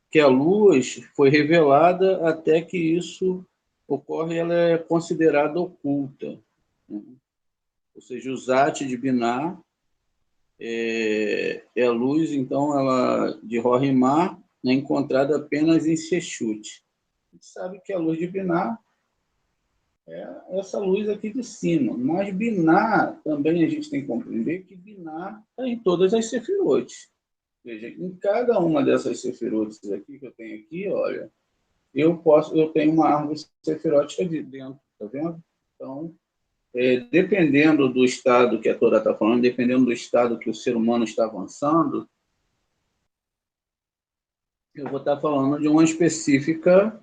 Que a luz foi revelada até que isso ocorre, ela é considerada oculta, né? Ou seja, o Zat de Binah é a luz, então, ela de Rohimá, é encontrada apenas em Sechut. A gente sabe que a luz de Binah é essa luz aqui de cima, mas Binah também a gente tem que compreender que Binah está em todas as Sefirot. Veja, em cada uma dessas Sefirot aqui que eu tenho aqui, olha, eu tenho uma árvore sefirótica de dentro, tá vendo? Então, dependendo do estado que a Torá está falando, dependendo do estado que o ser humano está avançando, eu vou estar falando de uma específica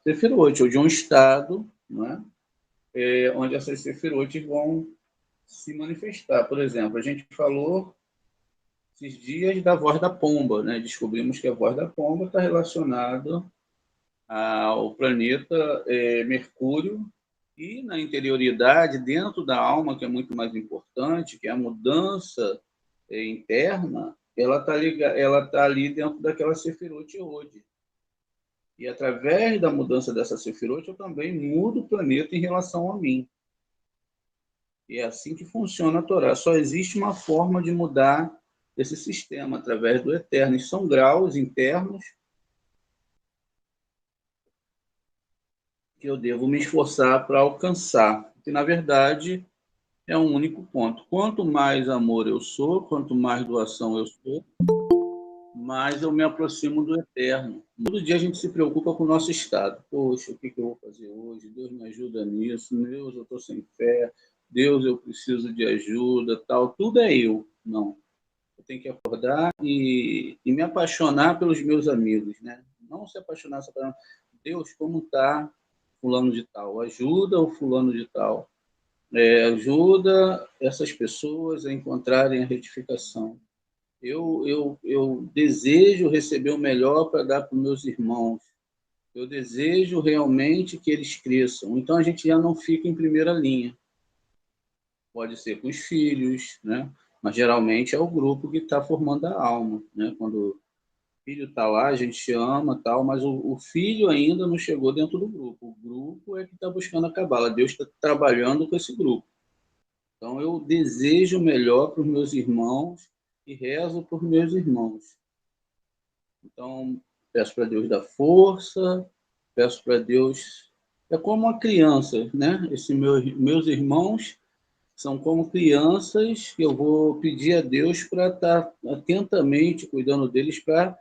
Sefirot, ou de um estado, né, onde essas Sefirot vão se manifestar. Por exemplo, a gente falou esses dias da voz da pomba, né? Descobrimos que a voz da pomba está relacionada ao planeta Mercúrio, e na interioridade, dentro da alma, que é muito mais importante, que é a mudança interna, ela tá ali dentro daquela Sefirot hoje. E através da mudança dessa Sefirot, eu também mudo o planeta em relação a mim. E é assim que funciona a Torá. Só existe uma forma de mudar esse sistema, através do Eterno. E são graus internos que eu devo me esforçar para alcançar. Que, na verdade, é um único ponto. Quanto mais amor eu sou, quanto mais doação eu sou, mais eu me aproximo do Eterno. Todo dia a gente se preocupa com o nosso estado. Poxa, o que eu vou fazer hoje? Deus me ajuda nisso. Deus, eu estou sem fé. Deus, eu preciso de ajuda, tal. Tudo é eu. Não. Eu tenho que acordar e me apaixonar pelos meus amigos, né? Não se apaixonar só para Deus, como está fulano de tal? Ajuda o fulano de tal. Ajuda essas pessoas a encontrarem a retificação. Eu desejo receber o melhor para dar para os meus irmãos. Eu desejo realmente que eles cresçam. Então a gente já não fica em primeira linha. Pode ser com os filhos, né? Mas geralmente é o grupo que está formando a alma, né? Quando o filho está lá, a gente ama, tal, mas o filho ainda não chegou dentro do grupo. O grupo é que está buscando a cabala. Deus está trabalhando com esse grupo. Então eu desejo o melhor para os meus irmãos e rezo por meus irmãos. Então peço para Deus dar força, peço para Deus. É como uma criança, né? Esses meus irmãos são como crianças que eu vou pedir a Deus para estar atentamente cuidando deles, para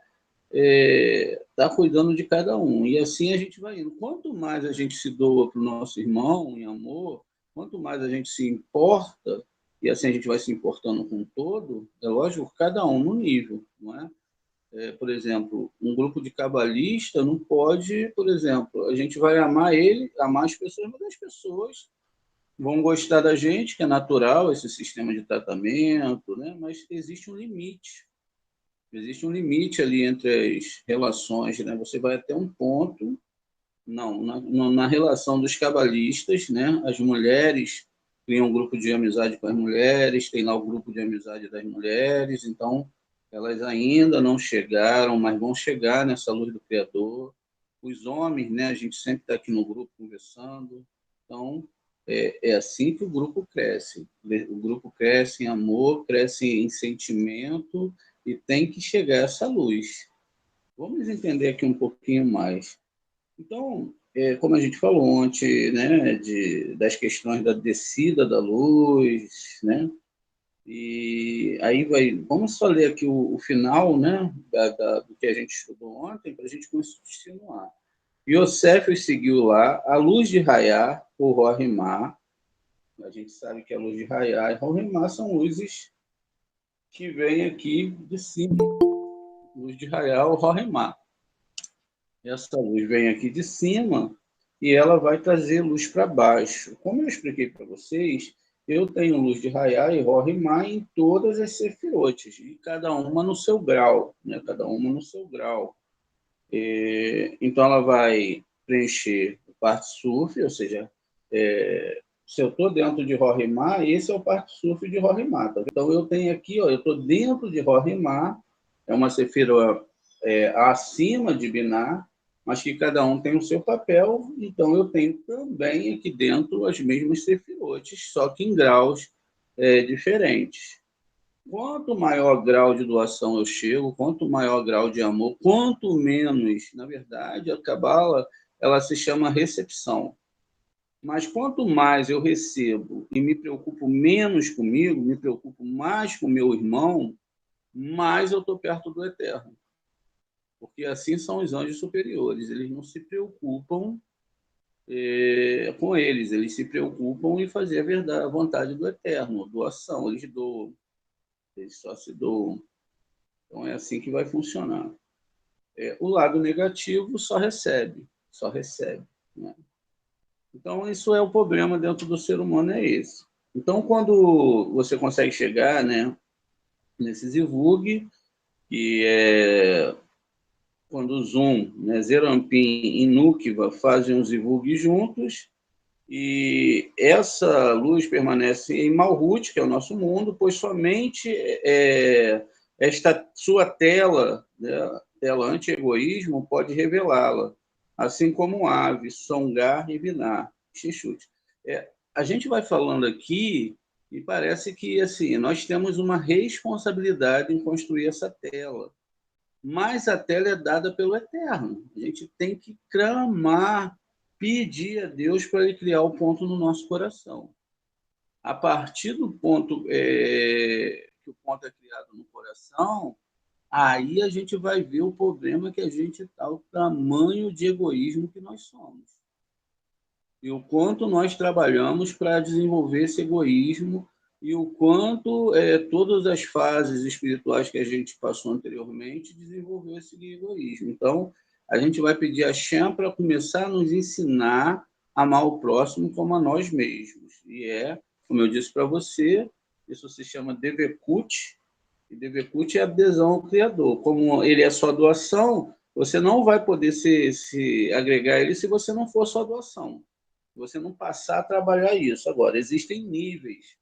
estar cuidando de cada um. E assim a gente vai indo. Quanto mais a gente se doa para o nosso irmão em amor, quanto mais a gente se importa, e assim a gente vai se importando com o todo, é lógico, cada um no nível, não é? Por exemplo, um grupo de cabalista não pode, por exemplo, a gente vai amar ele, amar as pessoas, mas as pessoas vão gostar da gente, que é natural esse sistema de tratamento, né? Mas existe um limite. Existe um limite ali entre as relações, né? Você vai até um ponto, não, na relação dos cabalistas, né? As mulheres criam um grupo de amizade com as mulheres, tem lá o grupo de amizade das mulheres, então elas ainda não chegaram, mas vão chegar nessa luz do Criador. Os homens, né? A gente sempre está aqui no grupo conversando, então é assim que o grupo cresce. O grupo cresce em amor, cresce em sentimento e tem que chegar essa luz. Vamos entender aqui um pouquinho mais. Então, como a gente falou ontem, né, das questões da descida da luz, né, e aí vamos só ler aqui o final, né, do que a gente estudou ontem, para a gente continuar. Yosef os seguiu lá, a luz de Raiá, o Rohimá. A gente sabe que a luz de Raiá e Rohimá são luzes que vêm aqui de cima. Luz de Raiá, o Rohimá. Essa luz vem aqui de cima e ela vai trazer luz para baixo. Como eu expliquei para vocês, eu tenho luz de Raiá e Rohimá em todas as sefirotes, e cada uma no seu grau, né? Cada uma no seu grau. Então ela vai preencher o parte suf, ou seja, se eu estou dentro de Rohimá, esse é o Partsuf de Rohimá. Tá? Então, eu tenho aqui, ó, eu estou dentro de Rohimá, é uma sefira acima de Binah, mas que cada um tem o seu papel, então eu tenho também aqui dentro as mesmas sefirotes, só que em graus diferentes. Quanto maior grau de doação eu chego, quanto maior grau de amor, quanto menos, na verdade, a Cabala, ela se chama recepção. Mas quanto mais eu recebo e me preocupo menos comigo, me preocupo mais com meu irmão, mais eu estou perto do Eterno. Porque assim são os anjos superiores, eles não se preocupam com eles se preocupam em fazer a vontade do Eterno, doação, eles doam, eles só se doam. Então é assim que vai funcionar. O lado negativo só recebe. Né? Então isso é o problema dentro do ser humano, é esse. Então quando você consegue chegar, né, nesse Zivug, que é quando o Zum, né, Zerampin e Nukva fazem o Zivug juntos, e essa luz permanece em Malhut, que é o nosso mundo, pois somente esta sua tela, né, tela anti-egoísmo, pode revelá-la, assim como Ave, Songar e Binar, Xixute. A gente vai falando aqui e parece que assim, nós temos uma responsabilidade em construir essa tela, mas a tela é dada pelo Eterno. A gente tem que clamar, pedir a Deus para ele criar o ponto no nosso coração. A partir do ponto que o ponto é criado no coração, aí a gente vai ver o problema que a gente está, o tamanho de egoísmo que nós somos. E o quanto nós trabalhamos para desenvolver esse egoísmo e o quanto todas as fases espirituais que a gente passou anteriormente desenvolveu esse egoísmo. Então, a gente vai pedir a Shem para começar a nos ensinar a amar o próximo como a nós mesmos. E como eu disse para você, isso se chama Devekut, e Devekut é adesão ao Criador. Como ele é só doação, você não vai poder se agregar a ele se você não for só doação. Se você não passar a trabalhar isso. Agora, existem níveis.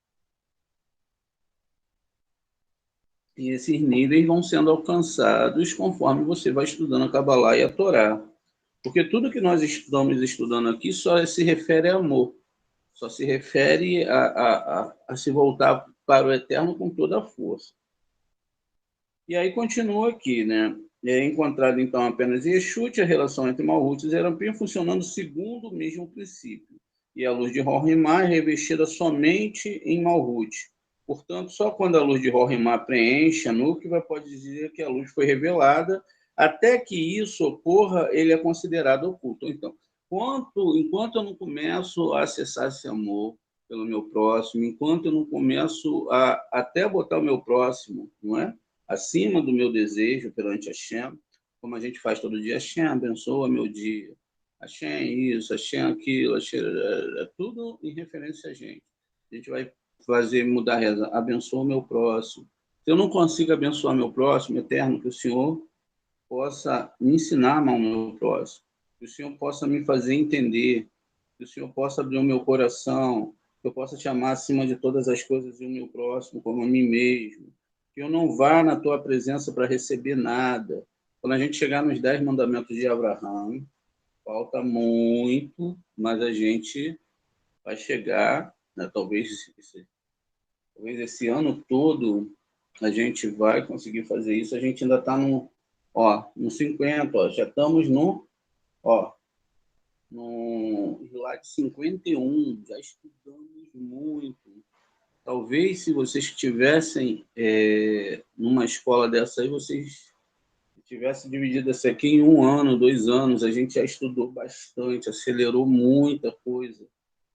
E esses níveis vão sendo alcançados conforme você vai estudando a Kabbalah e a Torá. Porque tudo que nós estamos estudando aqui só se refere a amor. Só se refere a se voltar para o Eterno com toda a força. E aí continua aqui, né? É encontrado, então, apenas Yeshut, a relação entre Malhut e Zerampim, funcionando segundo o mesmo princípio. E a luz de Rohimá é revestida somente em Malhut. Portanto, só quando a luz de Rohimá preenche a Nukva, pode dizer que a luz foi revelada. Até que isso ocorra, ele é considerado oculto. Então, enquanto eu não começo a acessar esse amor pelo meu próximo, enquanto eu não começo a até botar o meu próximo, não é? Acima do meu desejo perante Hashem, como a gente faz todo dia, Hashem abençoa meu dia, Hashem isso, Hashem aquilo, Hashem, tudo em referência a gente. A gente vai fazer mudar a reza, abençoa o meu próximo. Se eu não consigo abençoar meu próximo, Eterno, que o Senhor possa me ensinar a amar o meu próximo, que o Senhor possa me fazer entender, que o Senhor possa abrir o meu coração, que eu possa te amar acima de todas as coisas e o meu próximo como a mim mesmo, que eu não vá na tua presença para receber nada. Quando a gente chegar nos 10 mandamentos de Abraham, falta muito, mas a gente vai chegar, né, talvez esse ano todo a gente vai conseguir fazer isso. A gente ainda está no 50, ó, já estamos no slide 51, já estudamos muito. Talvez, se vocês estivessem numa escola dessa aí, vocês tivessem dividido isso aqui em 1 ano, 2 anos, a gente já estudou bastante, acelerou muita coisa.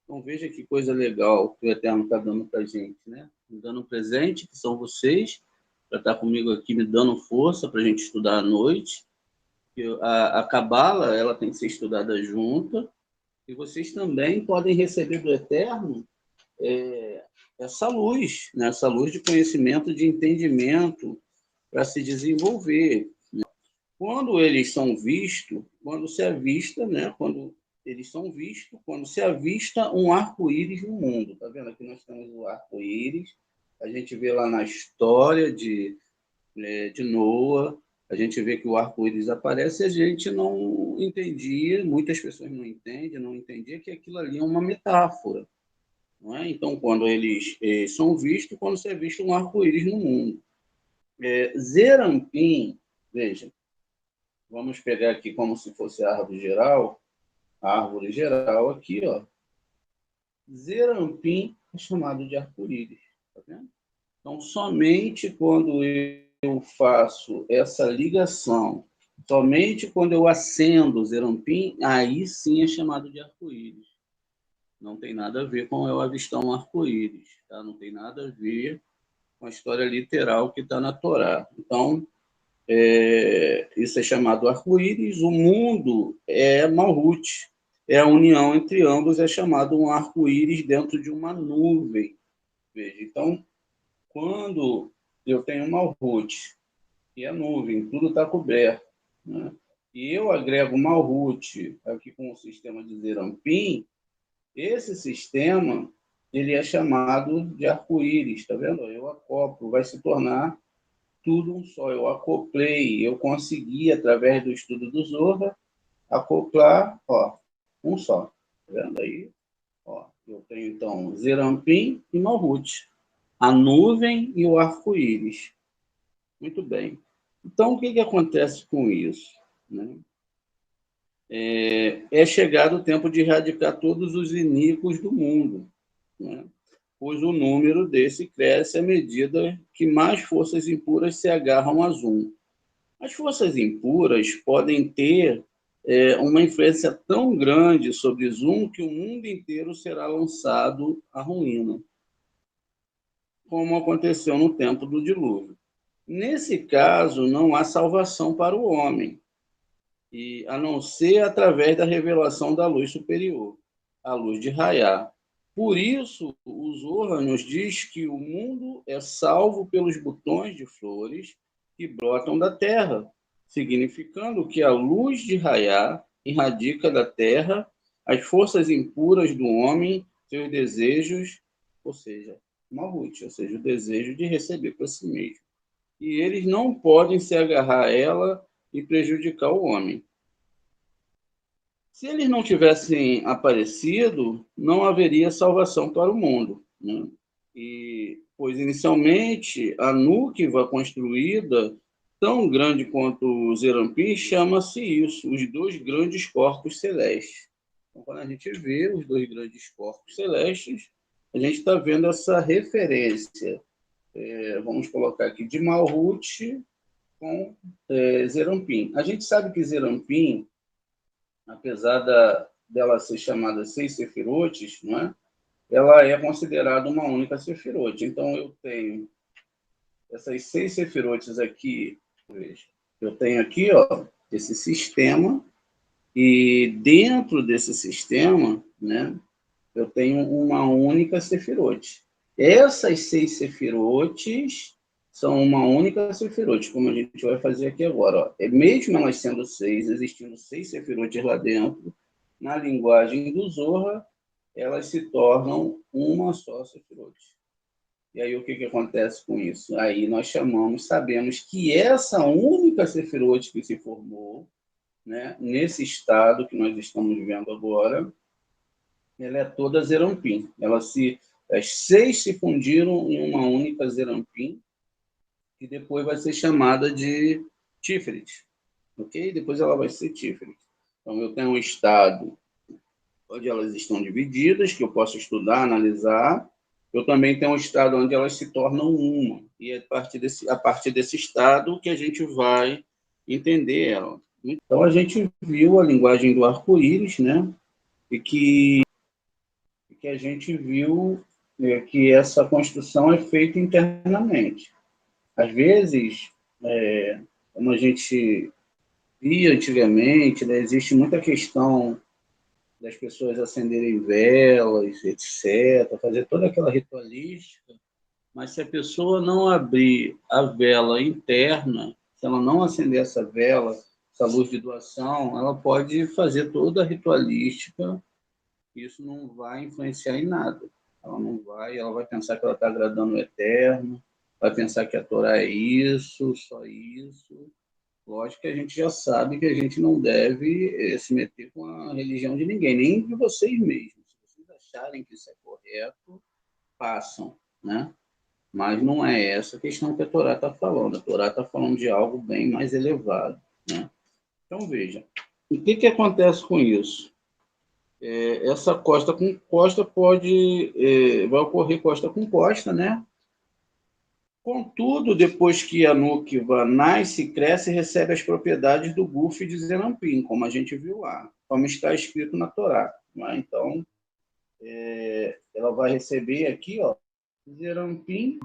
Então, veja que coisa legal que o Eterno está dando para a gente, né? Me dando um presente, que são vocês, para estar comigo aqui, me dando força para a gente estudar à noite. A Cabala, ela tem que ser estudada junta, e vocês também podem receber do Eterno essa luz, né? Essa luz de conhecimento, de entendimento, para se desenvolver. Quando eles são vistos, quando se avista, né? Quando eles são vistos quando se avista um arco-íris no mundo. Está vendo? Aqui nós temos o arco-íris. A gente vê lá na história de Noa, a gente vê que o arco-íris aparece e a gente não entendia, muitas pessoas não entendiam que aquilo ali é uma metáfora. Não é? Então, quando eles são vistos, quando se é visto um arco-íris no mundo. Zerampim, veja, vamos pegar aqui como se fosse a árvore geral aqui, ó. Zerampim é chamado de arco-íris, tá vendo? Então, somente quando eu faço essa ligação, somente quando eu acendo o Zerampim, aí sim é chamado de arco-íris. Não tem nada a ver com eu avistar um arco-íris, tá? Não tem nada a ver com a história literal que está na Torá. Então, isso é chamado arco-íris. O mundo é Malhut, é a união entre ambos, é chamado um arco-íris dentro de uma nuvem. Veja, então, quando eu tenho Malhut, que é nuvem, tudo está coberto, né? E eu agrego Malhut aqui com o sistema de Zerampim, esse sistema ele é chamado de arco-íris, tá vendo? Eu acoplo, vai se tornar tudo um só. Eu acoplei, eu consegui, através do estudo do Zohar, acoplar, ó, um só. Tá vendo aí? Ó, eu tenho, então, Zerampim e Malhut, a nuvem e o arco-íris. Muito bem. Então, o que acontece com isso? Né? É chegado o tempo de erradicar todos os iníquos do mundo, né? Pois o número desse cresce à medida que mais forças impuras se agarram a Zum. As forças impuras podem ter uma influência tão grande sobre Zum que o mundo inteiro será lançado à ruína, como aconteceu no tempo do dilúvio. Nesse caso, não há salvação para o homem, a não ser através da revelação da luz superior, a luz de Raiá. Por isso, o Zohar nos diz que o mundo é salvo pelos botões de flores que brotam da terra, significando que a luz de Raiá irradica da terra as forças impuras do homem, seus desejos, ou seja, Malhut, ou seja, o desejo de receber para si mesmo. E eles não podem se agarrar a ela e prejudicar o homem. Se eles não tivessem aparecido, não haveria salvação para o mundo, né? Pois inicialmente a Núquiva construída, tão grande quanto o Zerampim, chama-se isso, os dois grandes corpos celestes. Então, quando a gente vê os dois grandes corpos celestes, a gente está vendo essa referência. Vamos colocar aqui de Malhut com Zerampim. A gente sabe que Zerampim, apesar dela ser chamada 6 sefirotes, não é? Ela é considerada uma única sefirote. Então, eu tenho essas 6 sefirotes aqui. Veja, eu tenho aqui, ó, esse sistema, e dentro desse sistema, né, eu tenho uma única sefirote. Essas 6 sefirotes são uma única sefirote, como a gente vai fazer aqui agora. Ó. Mesmo elas sendo 6, existindo 6 sefirotes lá dentro, na linguagem do Zohar, elas se tornam uma só sefirote. E aí o que acontece com isso? Aí nós sabemos que essa única sefirote que se formou, né, nesse estado que nós estamos vivendo agora, ela é toda Zerampim. As 6 se fundiram em uma única Zerampim, que depois vai ser chamada de Tiferet, ok? Depois ela vai ser Tiferet. Então, eu tenho um estado onde elas estão divididas, que eu posso estudar, analisar. Eu também tenho um estado onde elas se tornam uma, e é a partir desse estado que a gente vai entender ela. Então, a gente viu a linguagem do arco-íris, né? E que a gente viu que essa construção é feita internamente. Às vezes, como a gente via antigamente, né, existe muita questão das pessoas acenderem velas, etc., fazer toda aquela ritualística, mas se a pessoa não abrir a vela interna, se ela não acender essa vela, essa luz de doação, ela pode fazer toda a ritualística, isso não vai influenciar em nada. Ela vai pensar que ela está agradando o Eterno, vai pensar que a Torá é isso, só isso. Lógico que a gente já sabe que a gente não deve se meter com a religião de ninguém, nem de vocês mesmos. Se vocês acharem que isso é correto, façam, né? Mas não é essa a questão que a Torá está falando. A Torá está falando de algo bem mais elevado, né? Então, veja, o que acontece com isso? Essa costa com costa vai ocorrer costa com costa, né? Contudo, depois que a Nukva nasce, cresce e recebe as propriedades do Guf de Zerampim, como a gente viu lá, como está escrito na Torá. Né? Então, ela vai receber aqui, ó, Zerampim,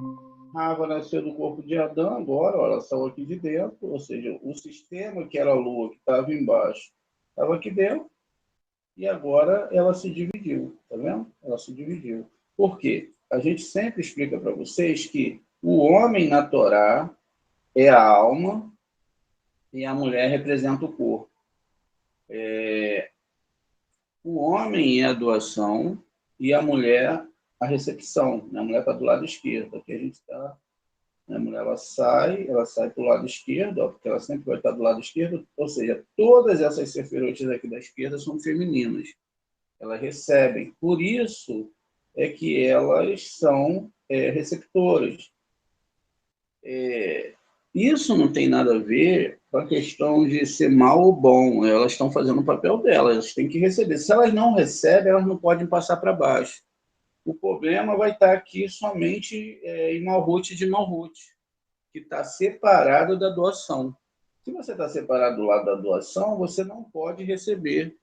Rava nasceu do corpo de Adão, agora, ó, ela saiu aqui de dentro, ou seja, o sistema que era a Lua, que estava embaixo, estava aqui dentro, e agora ela se dividiu, tá vendo? Ela se dividiu. Por quê? A gente sempre explica para vocês que o homem na Torá é a alma e a mulher representa o corpo. O homem é a doação e a mulher a recepção. A mulher está do lado esquerdo. Aqui a gente está... A mulher ela sai para o lado esquerdo, ó, porque ela sempre vai estar do lado esquerdo. Ou seja, todas essas sefirotes aqui da esquerda são femininas. Elas recebem. Por isso é que elas são receptoras. Isso não tem nada a ver com a questão de ser mal ou bom. Elas estão fazendo o papel delas, elas têm que receber. Se elas não recebem, elas não podem passar para baixo. O problema vai estar aqui somente em Malhut de Malhut, que está separado da doação. Se você está separado do lado da doação, você não pode receber.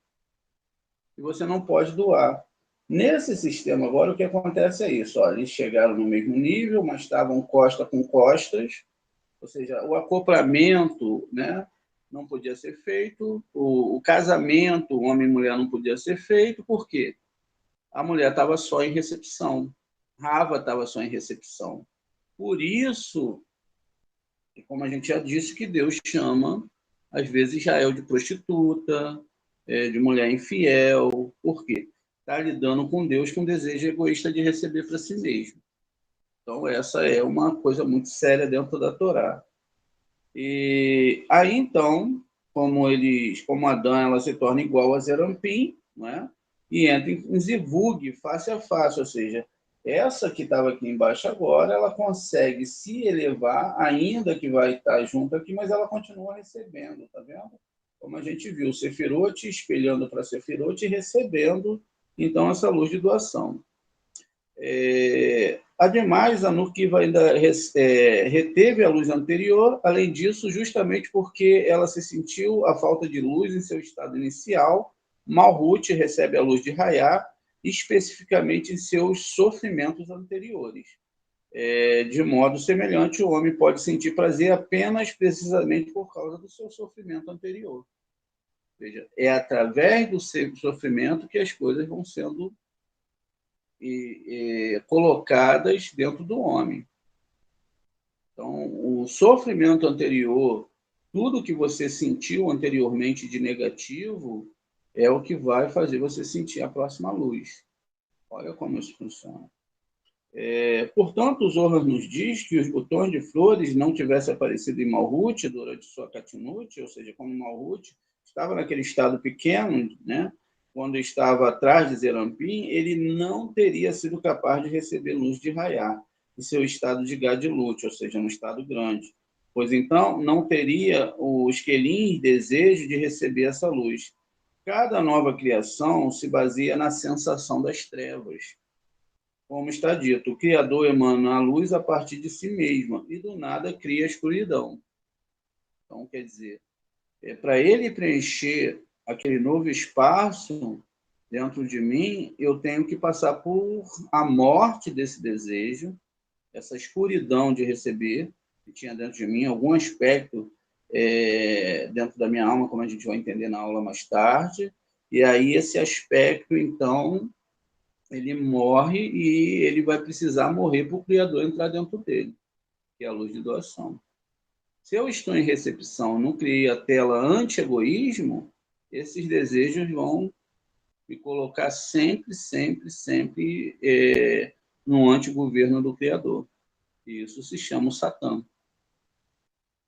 E você não pode doar. Nesse sistema agora, o que acontece é isso. Ó, eles chegaram no mesmo nível, mas estavam costa com costas, ou seja, o acoplamento, né, não podia ser feito, o casamento, homem e mulher, não podia ser feito, por quê? A mulher estava só em recepção, Rava estava só em recepção. Por isso, como a gente já disse, que Deus chama, às vezes, Israel de prostituta, de mulher infiel. Por quê? Está lidando com Deus com um desejo egoísta de receber para si mesmo. Então, essa é uma coisa muito séria dentro da Torá. E aí, então, como Adão, ela se torna igual a Zerampim, né? E entra em Zivug, face a face, ou seja, essa que estava aqui embaixo agora, ela consegue se elevar, ainda que vai estar junto aqui, mas ela continua recebendo, tá vendo? Como a gente viu, Sefirote espelhando para Sefirote e recebendo, então, essa luz de doação. Ademais, a Nukiva ainda reteve a luz anterior, além disso, justamente porque ela se sentiu a falta de luz em seu estado inicial, Malhut recebe a luz de Raiá, especificamente em seus sofrimentos anteriores. De modo semelhante, o homem pode sentir prazer apenas precisamente por causa do seu sofrimento anterior. Ou seja, é através do seu sofrimento que as coisas vão sendo colocadas dentro do homem. Então, o sofrimento anterior, tudo que você sentiu anteriormente de negativo, é o que vai fazer você sentir a próxima luz. Olha como isso funciona. Portanto, os Zohar nos diz que os botões de flores não tivessem aparecido em Malhut durante sua Katinut, ou seja, como Malhut estava naquele estado pequeno, né? Quando estava atrás de Zerampim, ele não teria sido capaz de receber luz de Raiá, em seu estado de Gadilut, ou seja, no estado grande. Pois então, não teria o Esquelim desejo de receber essa luz. Cada nova criação se baseia na sensação das trevas. Como está dito, o Criador emana a luz a partir de si mesmo e do nada cria a escuridão. Então, quer dizer, para ele preencher aquele novo espaço dentro de mim, eu tenho que passar por a morte desse desejo, essa escuridão de receber que tinha dentro de mim, algum aspecto dentro da minha alma, como a gente vai entender na aula mais tarde, e aí esse aspecto, então, ele morre e ele vai precisar morrer para o Criador entrar dentro dele, que é a luz de doação. Se eu estou em recepção, não criei a tela anti-egoísmo, esses desejos vão me colocar sempre, sempre, sempre no antigoverno do Criador. E isso se chama o Satã.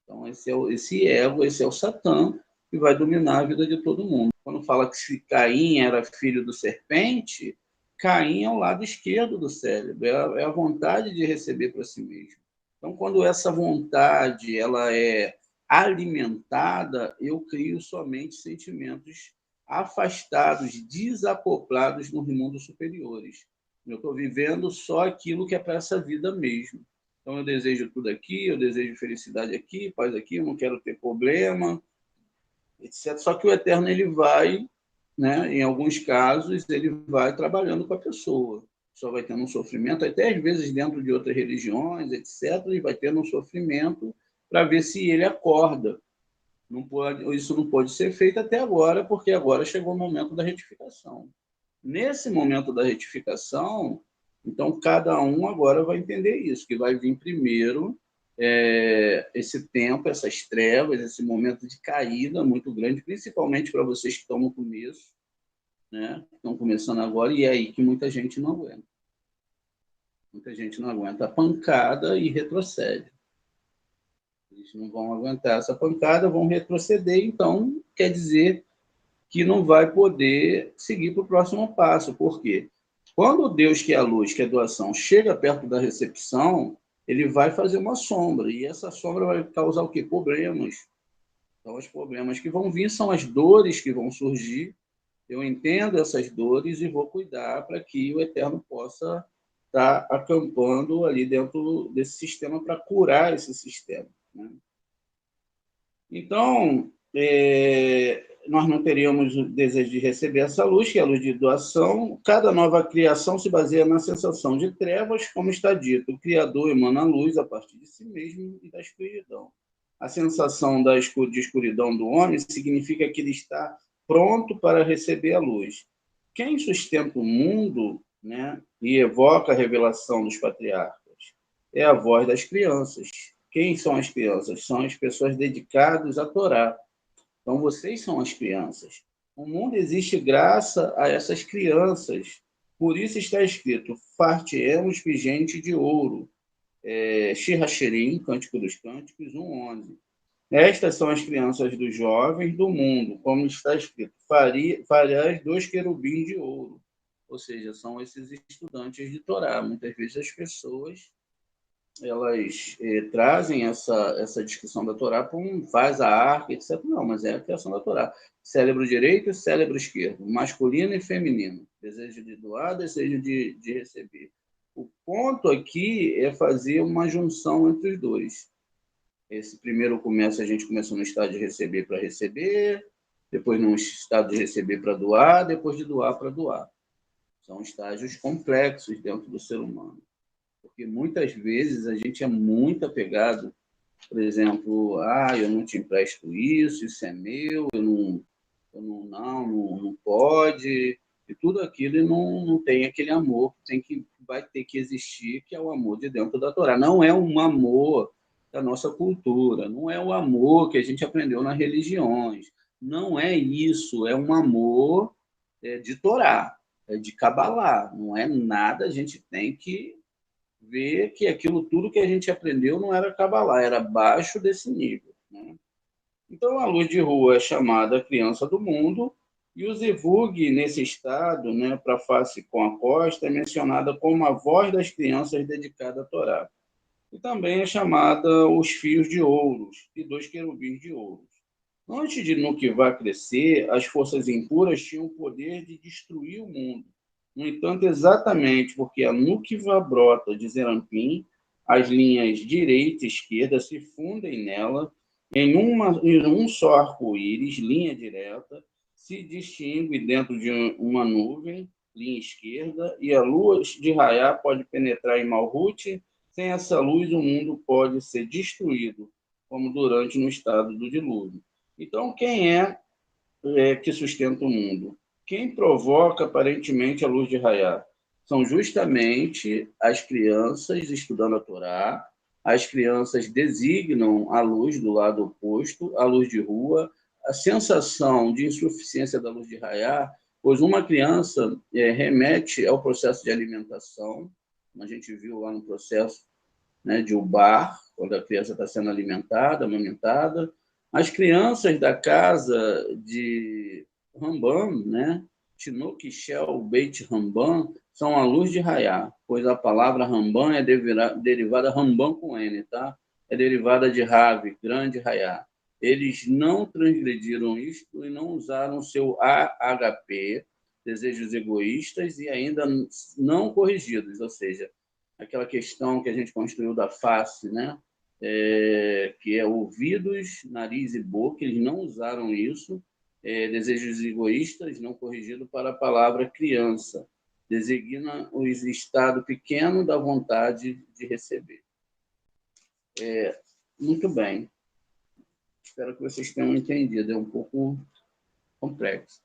Então, esse ego, esse é o Satã, que vai dominar a vida de todo mundo. Quando fala que se Caim era filho do serpente, Caim é o lado esquerdo do cérebro, é a vontade de receber para si mesmo. Então, quando essa vontade ela é alimentada, eu crio somente sentimentos afastados, desacoplados nos mundos superiores. Eu estou vivendo só aquilo que é para essa vida mesmo. Então, eu desejo tudo aqui, eu desejo felicidade aqui, paz aqui, eu não quero ter problema, etc. Só que o Eterno, ele vai, né, em alguns casos, ele vai trabalhando com a pessoa. Só vai tendo um sofrimento, até às vezes dentro de outras religiões, etc., e vai tendo um sofrimento para ver se ele acorda. Não pode, isso não pode ser feito até agora, porque agora chegou o momento da retificação. Nesse momento da retificação, então cada um agora vai entender isso, que vai vir primeiro esse tempo, essas trevas, esse momento de caída muito grande, principalmente para vocês que estão no começo, né? Estão começando agora, e é aí que muita gente não aguenta. Muita gente não aguenta a pancada e retrocede. Eles não vão aguentar essa pancada, vão retroceder, então quer dizer que não vai poder seguir para o próximo passo. Por quê? Quando Deus, que é a luz, que é a doação, chega perto da recepção, ele vai fazer uma sombra, e essa sombra vai causar o quê? Problemas. Então, os problemas que vão vir são as dores que vão surgir. Eu entendo essas dores e vou cuidar para que o Eterno possa estar acampando ali dentro desse sistema para curar esse sistema, né? Então, nós não teríamos o desejo de receber essa luz, que é a luz de doação. Cada nova criação se baseia na sensação de trevas, como está dito. O Criador emana a luz a partir de si mesmo e da escuridão. A sensação de escuridão do homem significa que ele está pronto para receber a luz. Quem sustenta o mundo, né, e evoca a revelação dos patriarcas é a voz das crianças. Quem são as crianças? São as pessoas dedicadas à Torá. Então, vocês são as crianças. O mundo existe graças a essas crianças. Por isso está escrito, fartiemos gente de ouro. Shir Hashirim, Cântico dos Cânticos, 1:11. Estas são as crianças dos jovens do mundo, como está escrito, farás 2 querubins de ouro. Ou seja, são esses estudantes de Torá. Muitas vezes as pessoas elas trazem essa discussão da Torá para faz a arca, etc. Não, mas é a criação da Torá. Cérebro direito e cérebro esquerdo, masculino e feminino, desejo de doar, desejo de receber. O ponto aqui é fazer uma junção entre os dois. Esse primeiro a gente começa no estado de receber para receber, depois no estado de receber para doar, depois de doar para doar. São estágios complexos dentro do ser humano. Porque muitas vezes a gente é muito apegado, por exemplo, eu não te empresto isso é meu, não pode, e tudo aquilo e não tem aquele amor que vai ter que existir, que é o amor de dentro da Torá. Não é um amor da nossa cultura, não é o amor que a gente aprendeu nas religiões, não é isso, é um amor de Torá, de Cabalá, não é nada, a gente tem que ver que aquilo tudo que a gente aprendeu não era Cabalá, era abaixo desse nível, né? Então, a luz de rua é chamada criança do mundo, e o Zivug, nesse estado, né, para face com a costa, é mencionada como a voz das crianças dedicada à Torá. E também é chamada os fios de ouros e 2 querubins de ouros. Antes de Nukvá crescer, as forças impuras tinham o poder de destruir o mundo. No entanto, exatamente porque a Nukvá brota de Zerampim, as linhas direita e esquerda se fundem nela em um só arco-íris, linha direta, se distingue dentro de uma nuvem, linha esquerda, e a luz de Raiá pode penetrar em Malhut. Sem essa luz, o mundo pode ser destruído, como durante no estado do dilúvio. Então, quem é que sustenta o mundo? Quem provoca, aparentemente, a luz de Raiá? São justamente as crianças estudando a Torá, as crianças designam a luz do lado oposto, a luz de rua, a sensação de insuficiência da luz de raiar, pois uma criança remete ao processo de alimentação, como a gente viu lá no processo, né, de Ubar, quando a criança está sendo alimentada, amamentada. As crianças da casa de Ramban, né, Tinouk Shel Beit Ramban, são a luz de raiar, pois a palavra Ramban é derivada Ramban com N, tá? É derivada de Rav, grande raiar. Eles não transgrediram isto e não usaram seu AHP, desejos egoístas, e ainda não corrigidos, ou seja, aquela questão que a gente construiu da face, né? Que é ouvidos, nariz e boca, eles não usaram isso, desejos egoístas, não corrigido para a palavra criança, designa o estado pequeno da vontade de receber. Muito bem. Espero que vocês tenham entendido, é um pouco complexo.